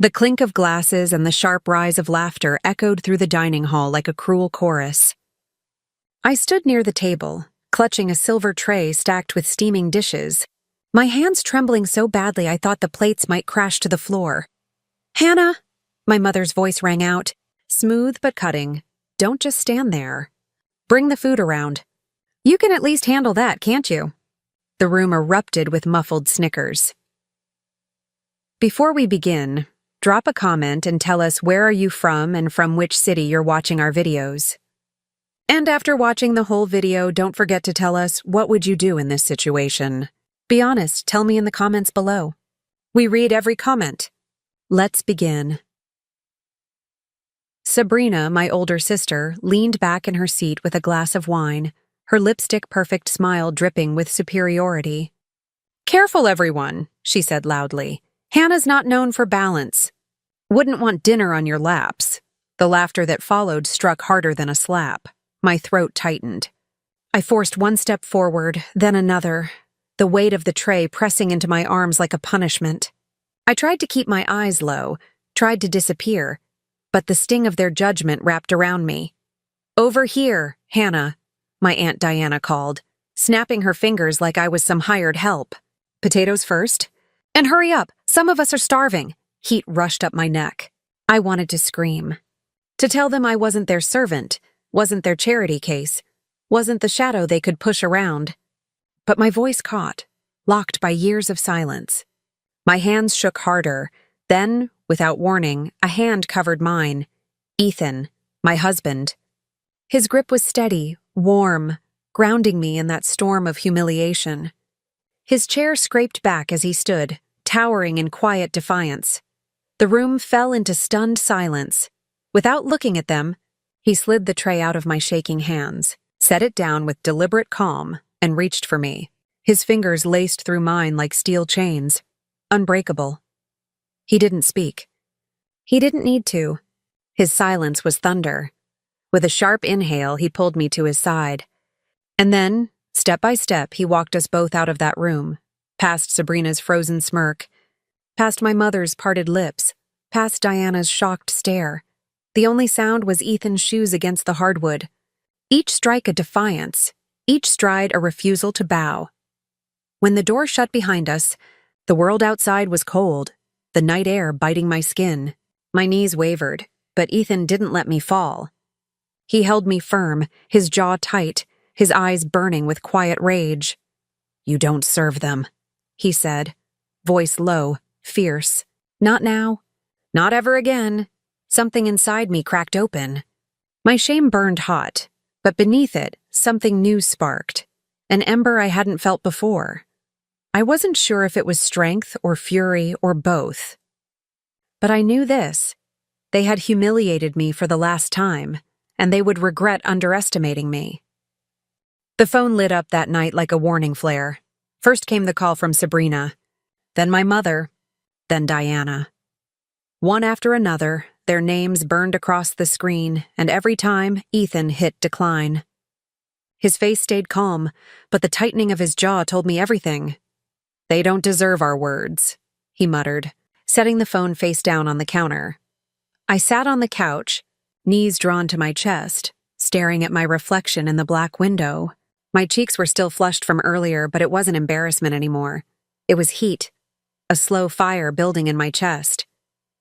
The clink of glasses and the sharp rise of laughter echoed through the dining hall like a cruel chorus. I stood near the table, clutching a silver tray stacked with steaming dishes, my hands trembling so badly I thought the plates might crash to the floor. "Hannah!" My mother's voice rang out, smooth but cutting. "Don't just stand there. Bring the food around. You can at least handle that, can't you?" The room erupted with muffled snickers. Before we begin, drop a comment and tell us where are you from and from which city you're watching our videos. And after watching the whole video, don't forget to tell us what would you do in this situation. Be honest, tell me in the comments below. We read every comment. Let's begin. Sabrina, my older sister, leaned back in her seat with a glass of wine, her lipstick-perfect smile dripping with superiority. "Careful, everyone," she said loudly. "Hannah's not known for balance. Wouldn't want dinner on your laps." The laughter that followed struck harder than a slap. My throat tightened. I forced one step forward, then another, the weight of the tray pressing into my arms like a punishment. I tried to keep my eyes low, tried to disappear, but the sting of their judgment wrapped around me. "Over here, Hannah," my Aunt Diana called, snapping her fingers like I was some hired help. "Potatoes first? And hurry up, some of us are starving." Heat rushed up my neck. I wanted to scream. To tell them I wasn't their servant, wasn't their charity case, wasn't the shadow they could push around. But my voice caught, locked by years of silence. My hands shook harder. Then, without warning, a hand covered mine. Ethan, my husband. His grip was steady, warm, grounding me in that storm of humiliation. His chair scraped back as he stood, towering in quiet defiance. The room fell into stunned silence. Without looking at them, he slid the tray out of my shaking hands, set it down with deliberate calm, and reached for me. His fingers laced through mine like steel chains, unbreakable. He didn't speak. He didn't need to. His silence was thunder. With a sharp inhale, he pulled me to his side. And then, step by step, he walked us both out of that room, past Sabrina's frozen smirk, past my mother's parted lips, past Diana's shocked stare. The only sound was Ethan's shoes against the hardwood. Each strike a defiance, each stride a refusal to bow. When the door shut behind us, the world outside was cold, the night air biting my skin. My knees wavered, but Ethan didn't let me fall. He held me firm, his jaw tight, his eyes burning with quiet rage. "You don't serve them," he said, voice low, fierce. "Not now. Not ever again." Something inside me cracked open. My shame burned hot, but beneath it, something new sparked, an ember I hadn't felt before. I wasn't sure if it was strength or fury or both. But I knew this. They had humiliated me for the last time, and they would regret underestimating me. The phone lit up that night like a warning flare. First came the call from Sabrina, then my mother, then Diana. One after another, their names burned across the screen, and every time, Ethan hit decline. His face stayed calm, but the tightening of his jaw told me everything. "They don't deserve our words," he muttered, setting the phone face down on the counter. I sat on the couch, knees drawn to my chest, staring at my reflection in the black window. My cheeks were still flushed from earlier, but it wasn't embarrassment anymore. It was heat, a slow fire building in my chest.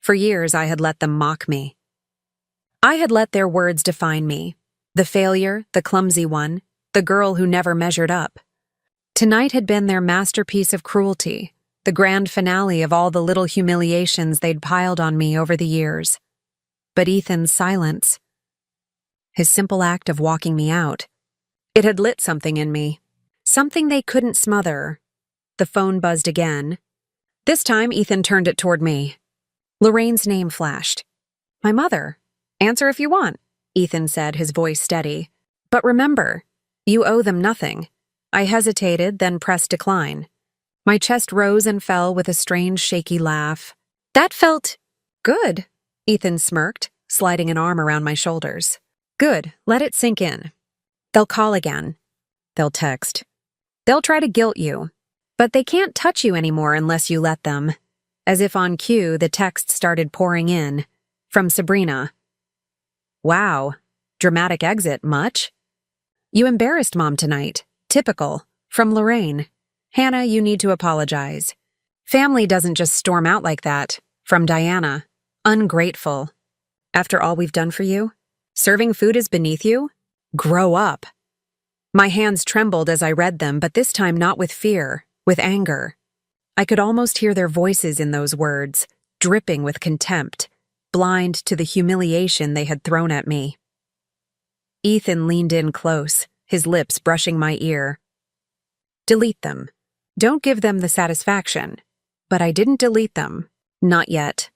For years, I had let them mock me. I had let their words define me. The failure, the clumsy one, the girl who never measured up. Tonight had been their masterpiece of cruelty, the grand finale of all the little humiliations they'd piled on me over the years. But Ethan's silence, his simple act of walking me out, it had lit something in me, something they couldn't smother. The phone buzzed again. This time, Ethan turned it toward me. Lorraine's name flashed. "My mother. Answer if you want," Ethan said, his voice steady. "But remember, you owe them nothing." I hesitated, then pressed decline. My chest rose and fell with a strange, shaky laugh. "That felt good," Ethan smirked, sliding an arm around my shoulders. "Good, let it sink in. They'll call again. They'll text. They'll try to guilt you. But they can't touch you anymore unless you let them." As if on cue, the text started pouring in. From Sabrina. Wow. Dramatic exit, much? You embarrassed Mom tonight. Typical. From Lorraine. Hannah, you need to apologize. Family doesn't just storm out like that. From Diana. Ungrateful. After all we've done for you? Serving food is beneath you? Grow up. My hands trembled as I read them, but this time not with fear, with anger. I could almost hear their voices in those words, dripping with contempt, blind to the humiliation they had thrown at me. Ethan leaned in close, his lips brushing my ear. Delete them. Don't give them the satisfaction. But I didn't delete them. Not yet.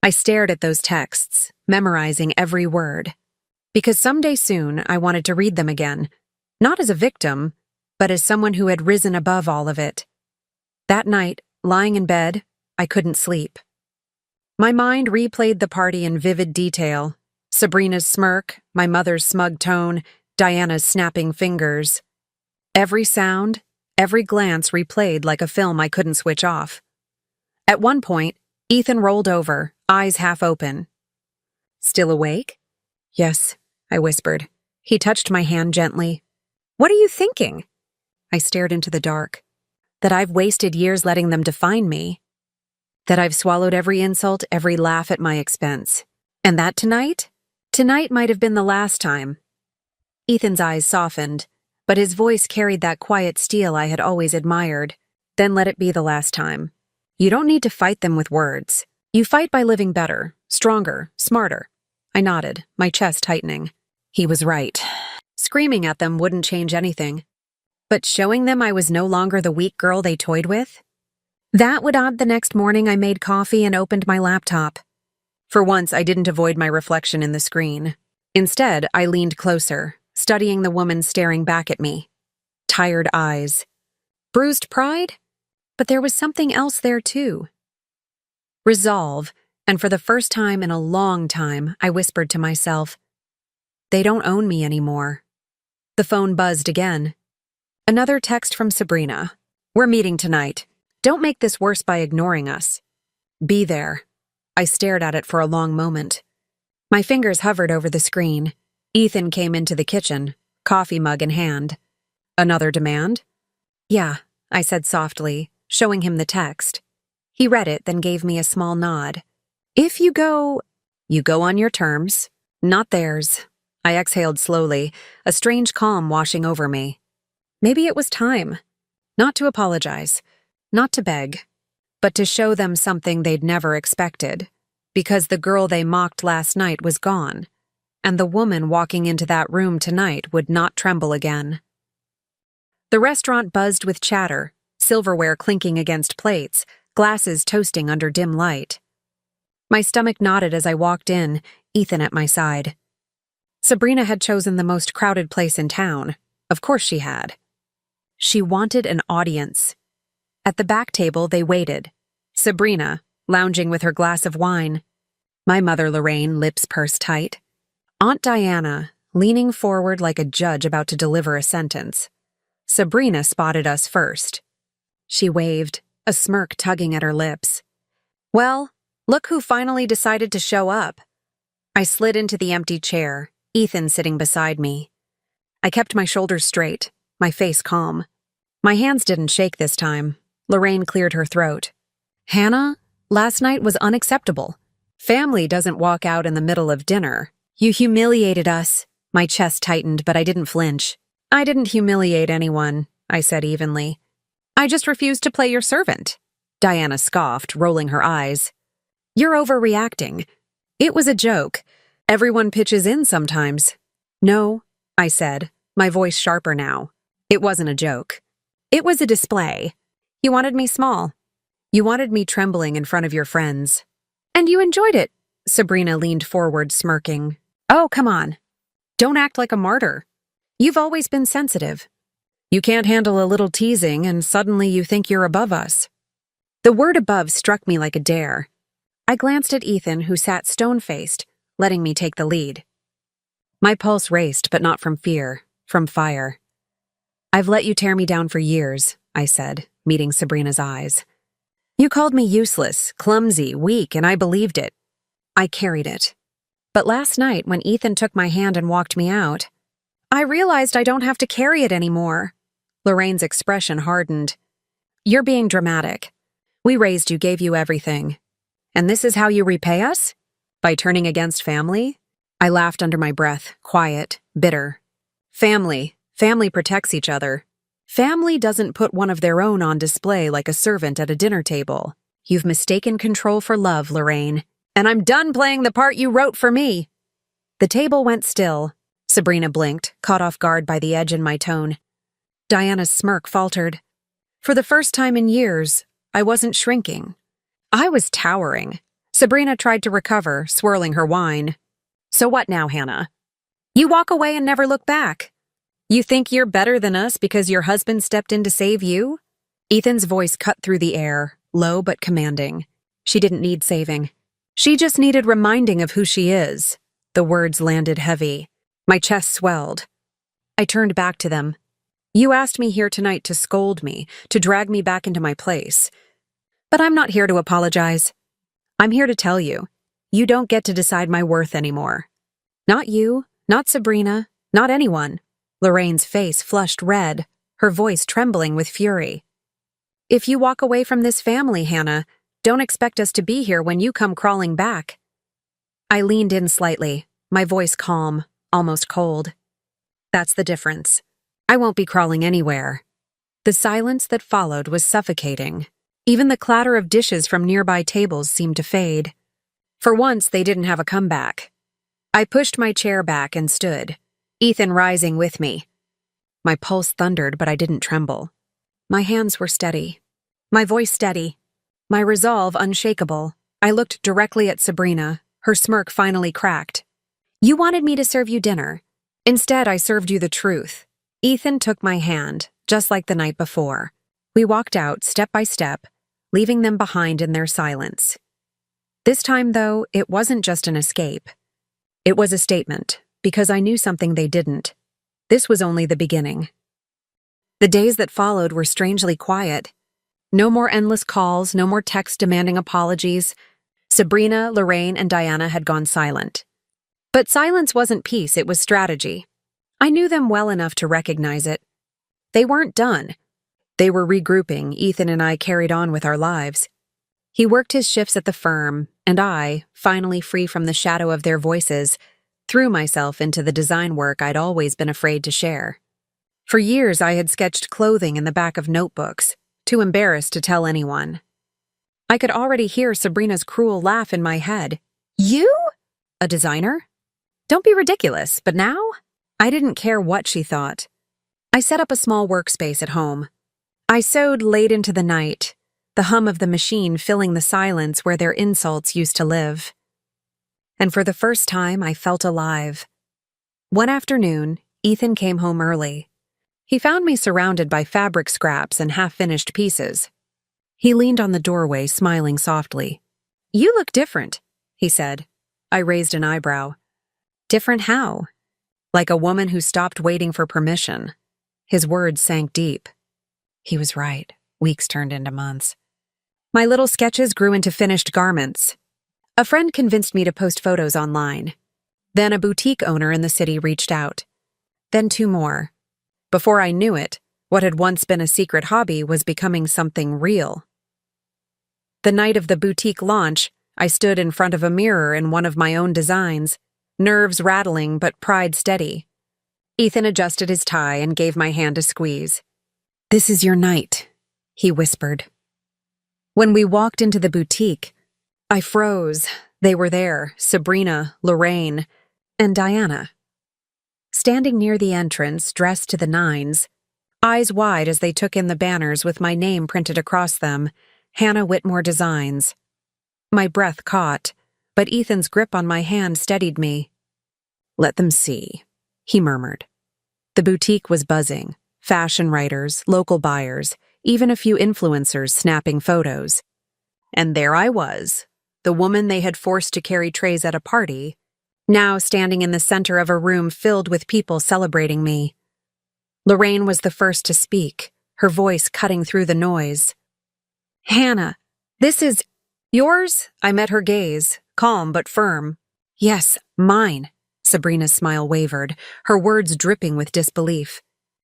I stared at those texts, memorizing every word. Because someday soon I wanted to read them again, not as a victim, but as someone who had risen above all of it. That night, lying in bed, I couldn't sleep. My mind replayed the party in vivid detail. Sabrina's smirk, my mother's smug tone, Diana's snapping fingers. Every sound, every glance replayed like a film I couldn't switch off. At one point, Ethan rolled over, eyes half open. Still awake? Yes, I whispered. He touched my hand gently. What are you thinking? I stared into the dark. That I've wasted years letting them define me. That I've swallowed every insult, every laugh at my expense. And that tonight? Tonight might have been the last time. Ethan's eyes softened, but his voice carried that quiet steel I had always admired. Then let it be the last time. You don't need to fight them with words. You fight by living better, stronger, smarter. I nodded, my chest tightening. He was right. Screaming at them wouldn't change anything. But showing them I was no longer the weak girl they toyed with? That would odd. The next morning I made coffee and opened my laptop. For once, I didn't avoid my reflection in the screen. Instead, I leaned closer, studying the woman staring back at me. Tired eyes. Bruised pride? But there was something else there too. Resolve, and for the first time in a long time, I whispered to myself, they don't own me anymore. The phone buzzed again. Another text from Sabrina. We're meeting tonight. Don't make this worse by ignoring us. Be there. I stared at it for a long moment. My fingers hovered over the screen. Ethan came into the kitchen, coffee mug in hand. Another demand? Yeah, I said softly, showing him the text. He read it, then gave me a small nod. If you go on your terms, not theirs. I exhaled slowly, a strange calm washing over me. Maybe it was time. Not to apologize, not to beg, but to show them something they'd never expected. Because the girl they mocked last night was gone, and the woman walking into that room tonight would not tremble again. The restaurant buzzed with chatter, silverware clinking against plates, glasses toasting under dim light. My stomach knotted as I walked in, Ethan at my side. Sabrina had chosen the most crowded place in town. Of course she had. She wanted an audience. At the back table, they waited. Sabrina, lounging with her glass of wine. My mother, Lorraine, lips pursed tight. Aunt Diana, leaning forward like a judge about to deliver a sentence. Sabrina spotted us first. She waved, a smirk tugging at her lips. Well, look who finally decided to show up. I slid into the empty chair, Ethan sitting beside me. I kept my shoulders straight, my face calm. My hands didn't shake this time. Lorraine cleared her throat. Hannah, last night was unacceptable. Family doesn't walk out in the middle of dinner. You humiliated us. My chest tightened, but I didn't flinch. I didn't humiliate anyone, I said evenly. I just refused to play your servant. Diana scoffed, rolling her eyes. You're overreacting. It was a joke. Everyone pitches in sometimes. No, I said, my voice sharper now. It wasn't a joke. It was a display. You wanted me small. You wanted me trembling in front of your friends. And you enjoyed it. Sabrina leaned forward, smirking. Oh, come on. Don't act like a martyr. You've always been sensitive. You can't handle a little teasing, and suddenly you think you're above us. The word above struck me like a dare. I glanced at Ethan, who sat stone-faced, letting me take the lead. My pulse raced, but not from fear, from fire. I've let you tear me down for years, I said, meeting Sabrina's eyes. You called me useless, clumsy, weak, and I believed it. I carried it. But last night, when Ethan took my hand and walked me out, I realized I don't have to carry it anymore. Lorraine's expression hardened. You're being dramatic. We raised you, gave you everything. And this is how you repay us? By turning against family? I laughed under my breath, quiet, bitter. Family protects each other. Family doesn't put one of their own on display like a servant at a dinner table. You've mistaken control for love, Lorraine. And I'm done playing the part you wrote for me. The table went still. Sabrina blinked, caught off guard by the edge in my tone. Diana's smirk faltered. For the first time in years, I wasn't shrinking. I was towering. Sabrina tried to recover, swirling her wine. So what now, Hannah? You walk away and never look back. You think you're better than us because your husband stepped in to save you? Ethan's voice cut through the air, low but commanding. She didn't need saving. She just needed reminding of who she is. The words landed heavy. My chest swelled. I turned back to them. You asked me here tonight to scold me, to drag me back into my place. But I'm not here to apologize. I'm here to tell you, you don't get to decide my worth anymore. Not you, not Sabrina, not anyone. Lorraine's face flushed red, her voice trembling with fury. If you walk away from this family, Hannah, don't expect us to be here when you come crawling back. I leaned in slightly, my voice calm, almost cold. That's the difference. I won't be crawling anywhere. The silence that followed was suffocating. Even the clatter of dishes from nearby tables seemed to fade. For once, they didn't have a comeback. I pushed my chair back and stood, Ethan rising with me. My pulse thundered, but I didn't tremble. My hands were steady. My voice steady. My resolve unshakable. I looked directly at Sabrina, her smirk finally cracked. You wanted me to serve you dinner. Instead, I served you the truth. Ethan took my hand, just like the night before. We walked out, step by step, leaving them behind in their silence. This time, though, it wasn't just an escape. It was a statement, because I knew something they didn't. This was only the beginning. The days that followed were strangely quiet. No more endless calls, no more texts demanding apologies. Sabrina, Lorraine, and Diana had gone silent. But silence wasn't peace, it was strategy. I knew them well enough to recognize it. They weren't done. They were regrouping. Ethan and I carried on with our lives. He worked his shifts at the firm, and I, finally free from the shadow of their voices, threw myself into the design work I'd always been afraid to share. For years, I had sketched clothing in the back of notebooks, too embarrassed to tell anyone. I could already hear Sabrina's cruel laugh in my head. You? A designer? Don't be ridiculous, but now? I didn't care what she thought. I set up a small workspace at home. I sewed late into the night, the hum of the machine filling the silence where their insults used to live. And for the first time, I felt alive. One afternoon, Ethan came home early. He found me surrounded by fabric scraps and half-finished pieces. He leaned on the doorway, smiling softly. You look different, he said. I raised an eyebrow. Different how? Like a woman who stopped waiting for permission. His words sank deep. He was right. Weeks turned into months. My little sketches grew into finished garments. A friend convinced me to post photos online. Then a boutique owner in the city reached out. Then 2 more. Before I knew it, what had once been a secret hobby was becoming something real. The night of the boutique launch, I stood in front of a mirror in one of my own designs, nerves rattling but pride steady. Ethan adjusted his tie and gave my hand a squeeze. This is your night, he whispered. When we walked into the boutique, I froze. They were there, Sabrina, Lorraine, and Diana. Standing near the entrance, dressed to the nines, eyes wide as they took in the banners with my name printed across them, Hannah Whitmore Designs. My breath caught, but Ethan's grip on my hand steadied me. Let them see, he murmured. The boutique was buzzing. Fashion writers, local buyers, even a few influencers snapping photos. And there I was, the woman they had forced to carry trays at a party, now standing in the center of a room filled with people celebrating me. Lorraine was the first to speak, her voice cutting through the noise. Hannah, This is yours? I met her gaze, calm but firm. Yes, mine. Sabrina's smile wavered, her words dripping with disbelief.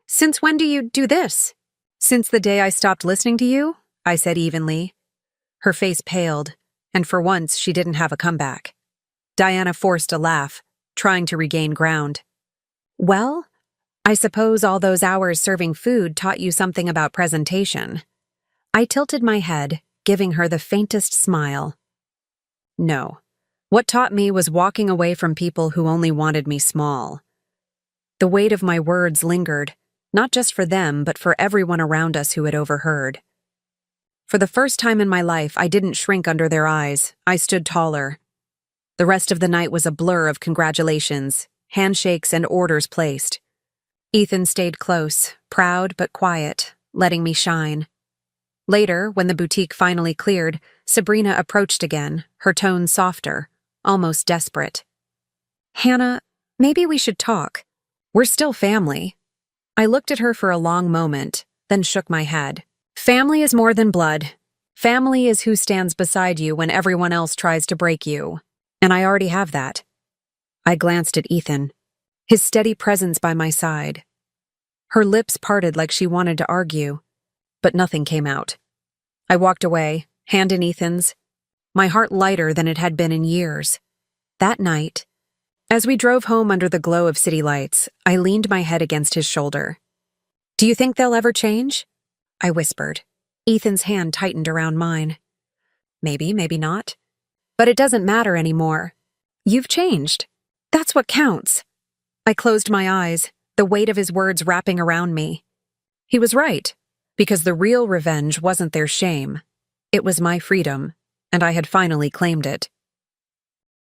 Since when do you do this? Since the day I stopped listening to you, I said evenly. Her face paled, and for once she didn't have a comeback. Diana forced a laugh, trying to regain ground. Well, I suppose all those hours serving food taught you something about presentation. I tilted my head, giving her the faintest smile. No. What taught me was walking away from people who only wanted me small. The weight of my words lingered, not just for them, but for everyone around us who had overheard. For the first time in my life, I didn't shrink under their eyes. I stood taller. The rest of the night was a blur of congratulations, handshakes, and orders placed. Ethan stayed close, proud but quiet, letting me shine. Later, when the boutique finally cleared, Sabrina approached again, her tone softer, almost desperate. Hannah, maybe we should talk. We're still family. I looked at her for a long moment, then shook my head. Family is more than blood. Family is who stands beside you when everyone else tries to break you. And I already have that. I glanced at Ethan, his steady presence by my side. Her lips parted like she wanted to argue, but nothing came out. I walked away, hand in Ethan's, my heart lighter than it had been in years. That night, as we drove home under the glow of city lights, I leaned my head against his shoulder. Do you think they'll ever change? I whispered. Ethan's hand tightened around mine. Maybe, maybe not. But it doesn't matter anymore. You've changed. That's what counts. I closed my eyes, the weight of his words wrapping around me. He was right, because the real revenge wasn't their shame. It was my freedom, and I had finally claimed it.